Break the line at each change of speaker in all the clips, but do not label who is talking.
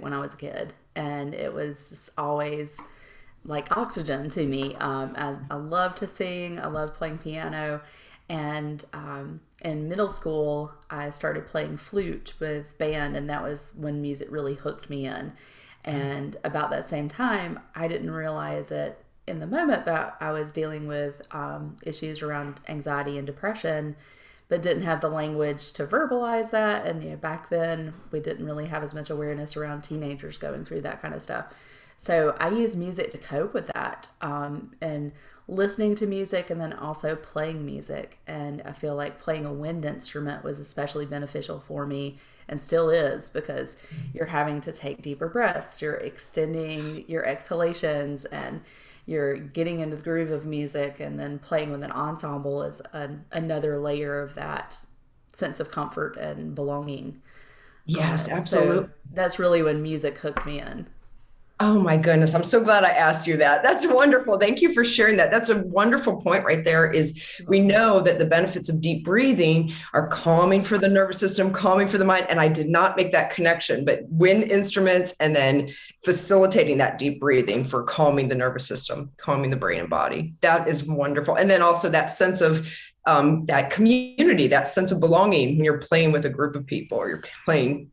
when I was a kid, and it was just always like oxygen to me. I love to sing. I love playing piano. And in middle school, I started playing flute with band, and that was when music really hooked me in. And about that same time, I didn't realize it in the moment that I was dealing with issues around anxiety and depression, but didn't have the language to verbalize that. And back then, we didn't really have as much awareness around teenagers going through that kind of stuff. So I use music to cope with that, and listening to music, and then also playing music. And I feel like playing a wind instrument was especially beneficial for me, and still is, because you're having to take deeper breaths, you're extending your exhalations, and you're getting into the groove of music. And then playing with an ensemble is another layer of that sense of comfort and belonging.
Yes,
So
absolutely.
that's really when music hooked me in.
Oh my goodness. I'm so glad I asked you that. That's wonderful. Thank you for sharing that. That's a wonderful point right there. Is
You're
we
welcome.
know that the benefits of deep breathing are calming for the nervous system, calming for the mind. And I did not make that connection, but wind instruments and then facilitating that deep breathing for calming the nervous system, calming the brain and body. That is wonderful. And then also that sense of that community, that sense of belonging when you're playing with a group of people or you're playing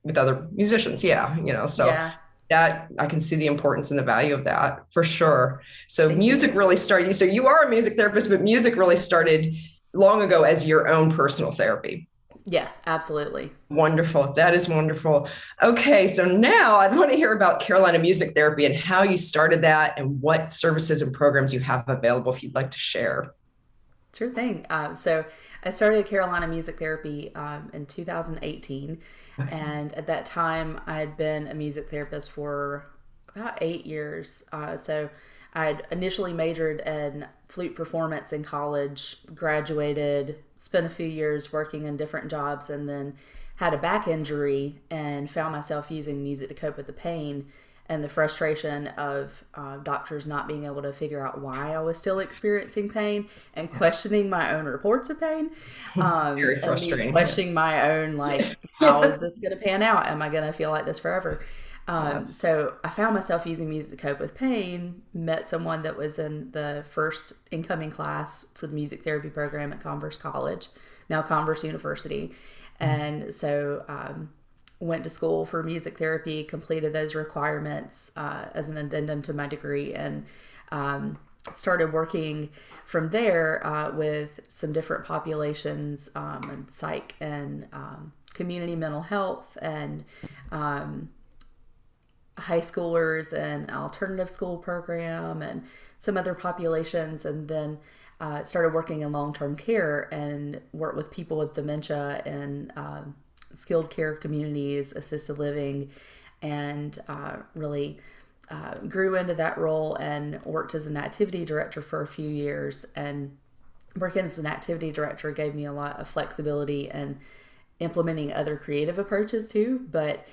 with other musicians. Yeah. So
Yeah.
that I can see the importance and the value of that for sure. So
Thank you.
music really started. So you are a music therapist, but music really started long ago as your own personal therapy.
Yeah, absolutely.
Wonderful. That is wonderful. Okay. So now I want to hear about Carolina Music Therapy and how you started that and what services and programs you have available if you'd like to share.
Sure thing. So I started Carolina Music Therapy in 2018. And at that time, I had been a music therapist for about 8 years. So I had initially majored in flute performance in college, graduated, spent a few years working in different jobs, and then had a back injury and found myself using music to cope with the pain and the frustration of doctors not being able to figure out why I was still experiencing pain, and questioning my own reports of pain,
Very
and me
frustrating. Yes.
questioning my own, like, how is this going to pan out? Am I going to feel like this forever?
Yeah.
So I found myself using music to cope with pain, met someone that was in the first incoming class for the music therapy program at Converse College, now Converse University. And so went to school for music therapy, completed those requirements as an addendum to my degree, and started working from there with some different populations, and psych and community mental health, and high schoolers and alternative school program, and some other populations. And then started working in long-term care and worked with people with dementia and skilled care communities, assisted living, and really grew into that role and worked as an activity director for a few years. And working as an activity director gave me a lot of flexibility and implementing other creative approaches too. But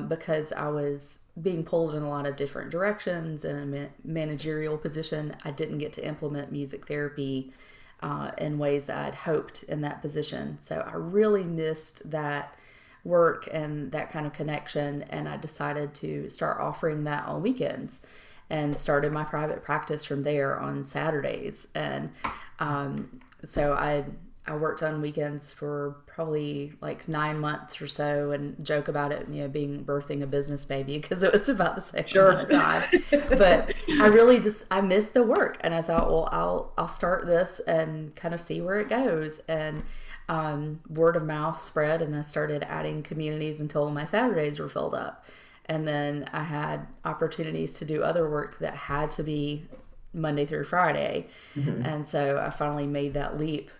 because I was being pulled in a lot of different directions in a managerial position, I didn't get to implement music therapy in ways that I'd hoped in that position. So I really missed that work and that kind of connection, and I decided to start offering that on weekends, and started my private practice from there on Saturdays. And so I worked on weekends for probably like 9 months or so, and joke about it, being birthing a business baby, because it was about the same amount
Sure.
of time. But I really I missed the work, and I thought, well, I'll start this and kind of see where it goes. And word of mouth spread, and I started adding communities until my Saturdays were filled up. And then I had opportunities to do other work that had to be Monday through Friday.
Mhm.
And so I finally made that leap.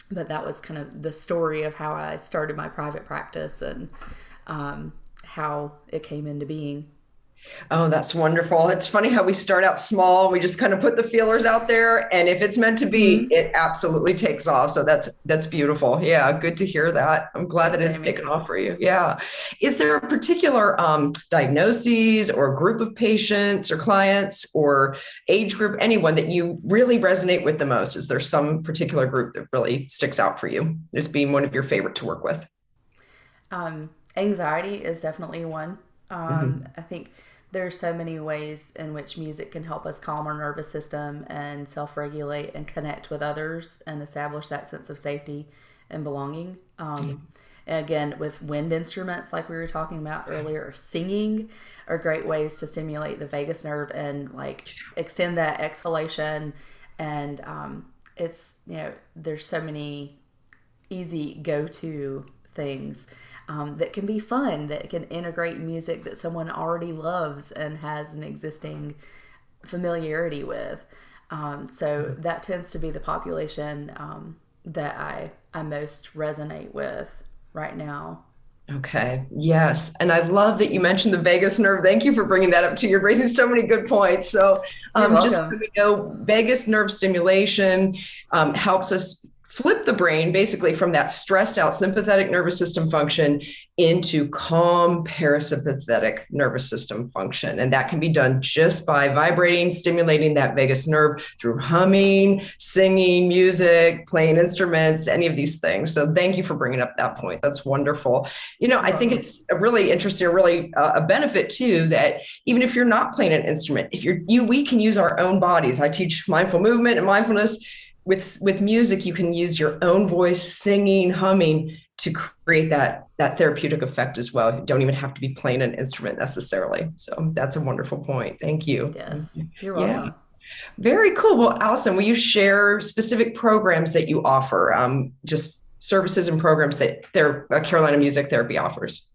But that was kind of the story of how I started my private practice, and how it came into being.
Oh, that's wonderful. It's funny how we start out small. We just kind of put the feelers out there, and if it's meant to be,
Mm-hmm.
it absolutely takes off. So that's beautiful. Yeah, good to hear that. I'm glad that
Thanks,
it's
Amy.
taken off for you. Yeah. Is there a particular diagnoses or group of patients or clients or age group, anyone that you really resonate with the most? Is there some particular group that really sticks out for you as being one of your favorite to work with?
Anxiety is definitely one.
Mm-hmm.
I think there's so many ways in which music can help us calm our nervous system and self-regulate and connect with others and establish that sense of safety and belonging. And again, with wind instruments, like we were talking about earlier, singing are great ways to stimulate the vagus nerve and like extend that exhalation. And it's, there's so many easy go-to things that can be fun, that can integrate music that someone already loves and has an existing familiarity with. So that tends to be the population that I most resonate with right now.
Okay. Yes. And I love that you mentioned the vagus nerve. Thank you for bringing that up too. You're raising so many good points. So,
You're
just so
welcome.
we know, vagus nerve stimulation helps us flip the brain basically from that stressed out sympathetic nervous system function into calm parasympathetic nervous system function. And that can be done just by vibrating, stimulating that vagus nerve through humming, singing, music, playing instruments, any of these things. So thank you for bringing up that point. That's wonderful.
You're
I think
welcome.
it's a really interesting, really a benefit too, that even if you're not playing an instrument, if we can use our own bodies. I teach mindful movement and mindfulness. With music, you can use your own voice, singing, humming, to create that therapeutic effect as well. You don't even have to be playing an instrument necessarily. So that's a wonderful point. Thank you.
Yes, you're
Yeah,
welcome.
very cool. Well, Alison, will you share specific programs that you offer? Just services and programs that Carolina Music Therapy offers.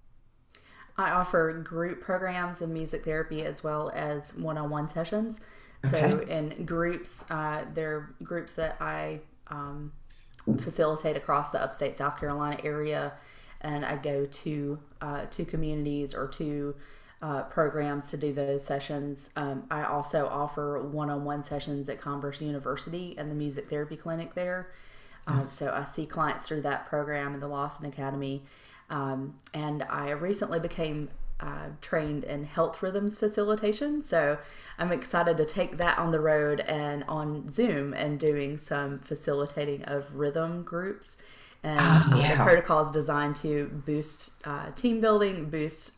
I offer group programs in music therapy as well as one-on-one sessions. So
Okay.
in groups, they're groups that I facilitate across the upstate South Carolina area, and I go to communities or to programs to do those sessions. I also offer one-on-one sessions at Converse University and the music therapy clinic there.
Yes.
So I see clients through that program in the Lawson Academy. And I recently became trained in health rhythms facilitation. So I'm excited to take that on the road and on Zoom and doing some facilitating of rhythm groups. And
Oh,
the
yeah.
protocol is designed to boost team building, boost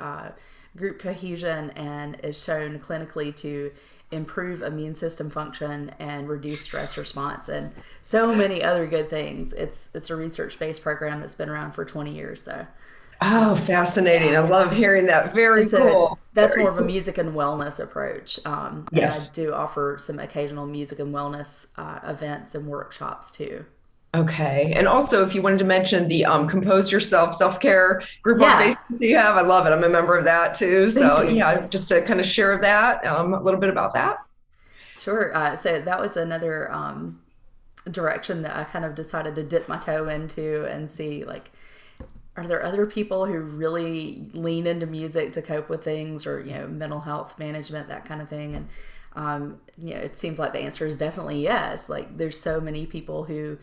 group cohesion, and is shown clinically to improve immune system function and reduce stress response and so many other good things. It's a research-based program that's been around for 20 years. So
Oh, fascinating.
yeah.
I love hearing that. Very
And so
cool.
that's more
Very
of a
cool.
music and wellness approach. And I
Yes.
do offer some occasional music and wellness events and workshops too.
Okay. And also, if you wanted to mention the Compose Yourself self-care group on
Yeah,
Facebook that you have, I love it. I'm a member of that too.
thank
So
you.
yeah, just to kind of share that, a little bit about that.
Sure. So that was another direction that I kind of decided to dip my toe into and see, like, are there other people who really lean into music to cope with things, or mental health management, that kind of thing. And it seems like the answer is definitely yes. Like, there's so many people who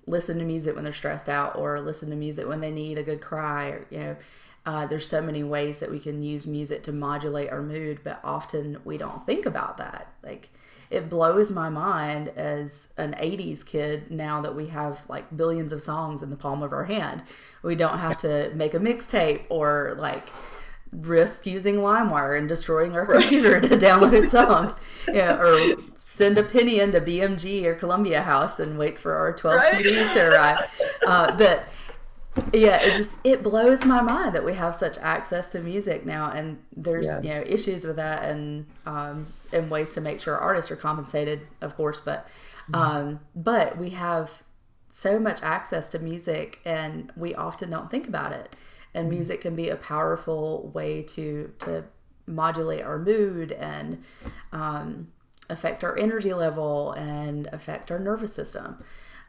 listen to music when they're stressed out, or listen to music when they need a good cry, or there's so many ways that we can use music to modulate our mood, but often we don't think about that. Like, it blows my mind as an 80s kid now that we have like billions of songs in the palm of our hand. We don't have to make a mixtape or like risk using LimeWire and destroying our
Right.
computer to download songs, or send a penny into BMG or Columbia House and wait for our 12
Right.
CDs to arrive. But yeah, it blows my mind that we have such access to music now, and there's
Yes.
issues with that, and ways to make sure artists are compensated, of course, but we have so much access to music, and we often don't think about it. And music can be a powerful way to modulate our mood and affect our energy level and affect our nervous system.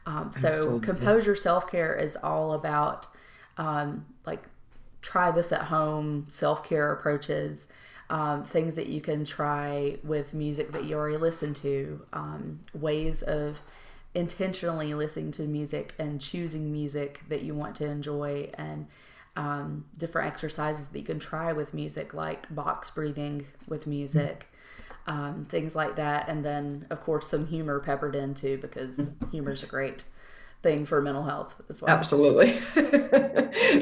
So
Absolutely.
composure self-care is all about like, try this at home self-care approaches, things that you can try with music that you already listen to, ways of intentionally listening to music and choosing music that you want to enjoy, and different exercises that you can try with music, like box breathing with music, things like that. And then, of course, some humor peppered in too, because humor is a great thing for mental health as well.
Absolutely.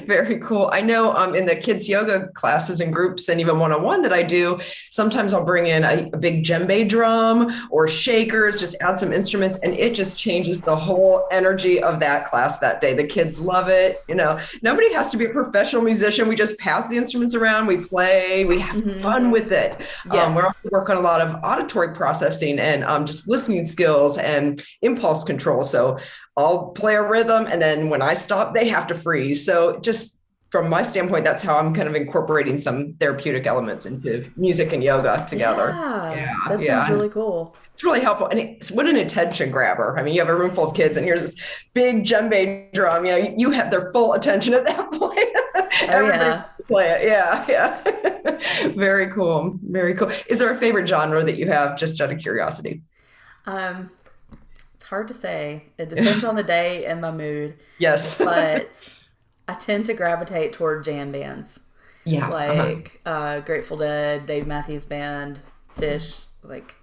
Very cool. I know in the kids yoga classes and groups and even one-on-one that I do, sometimes I'll bring in a big djembe drum or shakers, just add some instruments, and it just changes the whole energy of that class that day. The kids love it. Nobody has to be a professional musician. We just pass the instruments around, we play, we have fun with it.
Yes.
We're also working on a lot of auditory processing and just listening skills and impulse control. So I'll play a rhythm, and then when I stop, they have to freeze. So just from my standpoint, that's how I'm kind of incorporating some therapeutic elements into music and yoga together.
That sounds really cool.
It's really helpful. And what an attention grabber. I mean, you have a room full of kids and here's this big djembe drum, you have their full attention at that point. Everybody play it. Yeah. Very cool. Very cool. Is there a favorite genre that you have, just out of curiosity?
Hard to say. It depends on the day and my mood.
Yes.
But I tend to gravitate toward jam bands.
Yeah.
Like Grateful Dead, Dave Matthews Band, Fish. Like,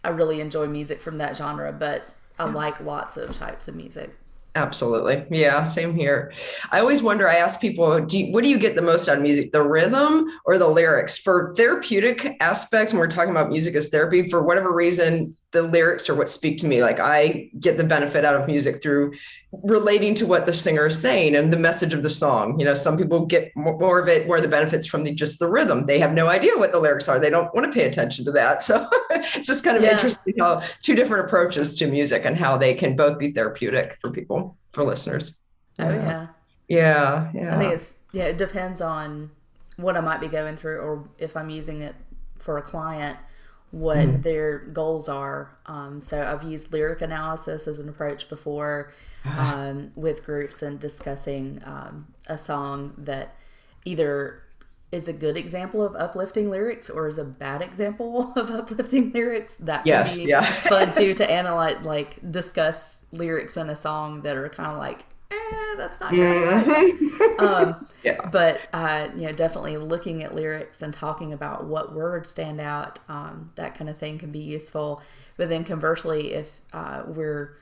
I really enjoy music from that genre, but I like lots of types of music.
Absolutely. Yeah, same here. I always wonder, I ask people, what do you get the most out of music, the rhythm or the lyrics? For therapeutic aspects, when we're talking about music as therapy, for whatever reason, the lyrics are what speak to me. Like, I get the benefit out of music through relating to what the singer is saying and the message of the song. Some people get more of it, more of the benefits from just the rhythm. They have no idea what the lyrics are. They don't want to pay attention to that. So it's just kind of interesting how two different approaches to music and how they can both be therapeutic for people, for listeners.
Yeah.
I
think it depends on what I might be going through, or if I'm using it for a client, what their goals are. So I've used lyric analysis as an approach before with groups and discussing a song that either is a good example of uplifting lyrics or is a bad example of uplifting lyrics. That can be fun too, to analyze, like discuss lyrics in a song that are kind of like, that's not good. But definitely looking at lyrics and talking about what words stand out, that kind of thing can be useful. But then conversely, if we're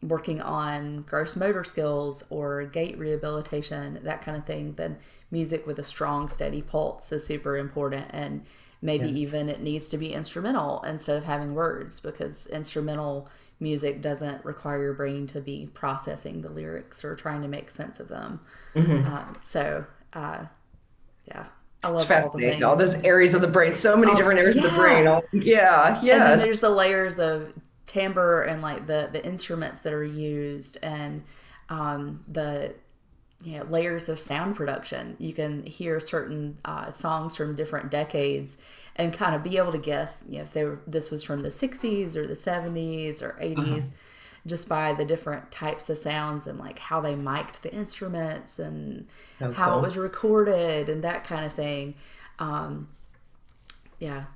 working on gross motor skills or gait rehabilitation, that kind of thing, then music with a strong, steady pulse is super important. And maybe even it needs to be instrumental instead of having words, because instrumental music doesn't require your brain to be processing the lyrics or trying to make sense of them. I love
it's fascinating. All those areas of the brain, so many different areas of the brain.
And then there's the layers of timbre and like the instruments that are used, and the layers of sound production. You can hear certain songs from different decades and kind of be able to guess, if this was from the 60s or the 70s or 80s, just by the different types of sounds and like how they mic'd the instruments and how it was recorded and that kind of thing.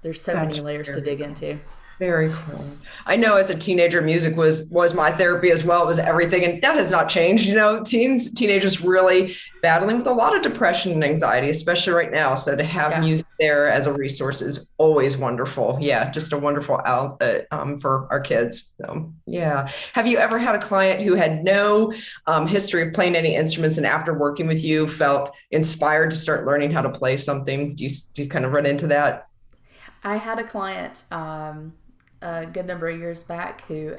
There's so many layers to dig into.
Very cool. I know as a teenager, music was my therapy as well. It was everything. And that has not changed. Teenagers really battling with a lot of depression and anxiety, especially right now. So to have music there as a resource is always wonderful. Yeah, just a wonderful outlet for our kids. So, yeah. Have you ever had a client who had no history of playing any instruments, and after working with you felt inspired to start learning how to play something? Do you kind of run into that?
I had a client a good number of years back who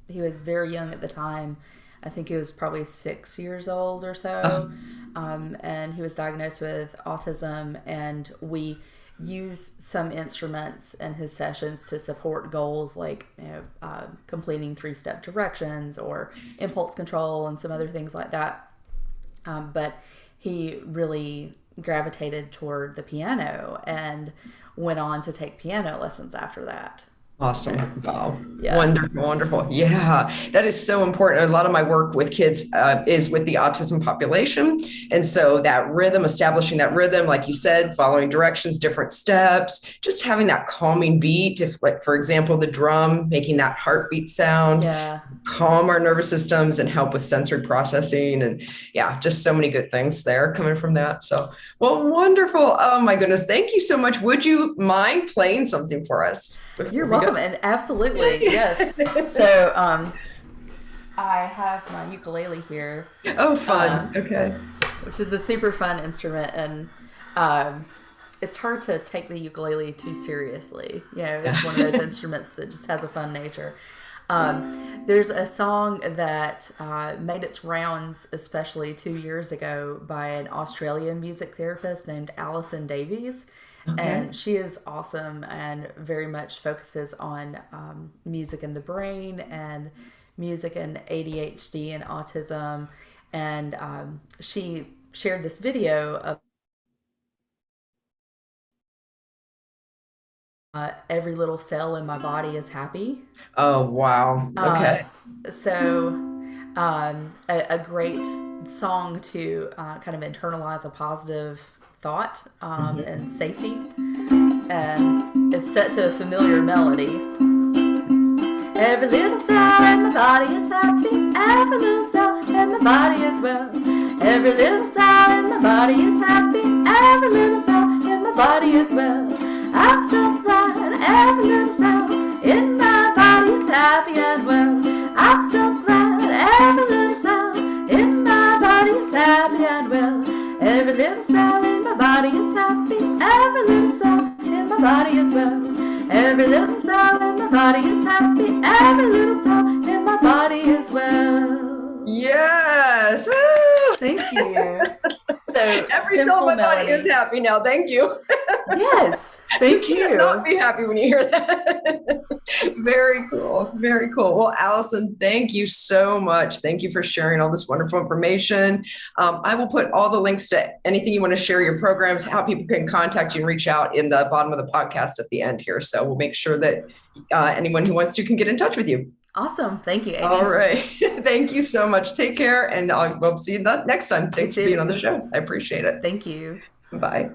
he was very young at the time. I think he was probably 6 years old or so. And he was diagnosed with autism, and we use some instruments in his sessions to support goals like completing 3-step directions or impulse control and some other things like that. But he really gravitated toward the piano and went on to take piano lessons after that.
Awesome. Wow. Yeah. Wonderful. Yeah. That is so important. A lot of my work with kids is with the autism population. And so that rhythm, establishing that rhythm, like you said, following directions, different steps, just having that calming beat. If, like, for example, the drum, making that heartbeat sound, calm our nervous systems and help with sensory processing. And just so many good things there coming from that. So, well, wonderful. Oh my goodness. Thank you so much. Would you mind playing something for us?
You're welcome. welcome. And absolutely, yes. So I have my ukulele here.
Oh, fun. Okay.
Which is a super fun instrument, and it's hard to take the ukulele too seriously. You know, it's one of those instruments that just has a fun nature. There's a song that made its rounds, especially 2 years ago, by an Australian music therapist named Alison Hughey.
Okay.
And she is awesome and very much focuses on music in the brain and music and ADHD and autism. And she shared this video of every little cell in my body is happy.
Oh, wow. Okay.
So a great song to kind of internalize a positive thought and safety. And it's set to a familiar melody. Every little cell in my body is happy. Every little cell in my body is well. Every little cell in my body is happy. Every little cell in my body is well. I'm so glad every little cell in my body is happy and well. I'm so glad every little cell in my body is happy and well. Every little cell in my body is happy. Every little cell in my body is well. Every little cell in my body is happy. Every little cell in my body is well.
Yes. Woo!
Thank you. So
every cell in my body is happy now. Thank you.
Yes. Thank you.
You cannot be happy when you hear that. Very cool. Very cool. Well, Alison, thank you so much. Thank you for sharing all this wonderful information. I will put all the links to anything you want to share, your programs, how people can contact you and reach out in the bottom of the podcast at the end here. So we'll make sure that anyone who wants to can get in touch with you.
Awesome. Thank you, Amy.
All right. Thank you so much. Take care. And we'll see you next time. Thanks for being on the show. I appreciate it.
Thank you.
Bye.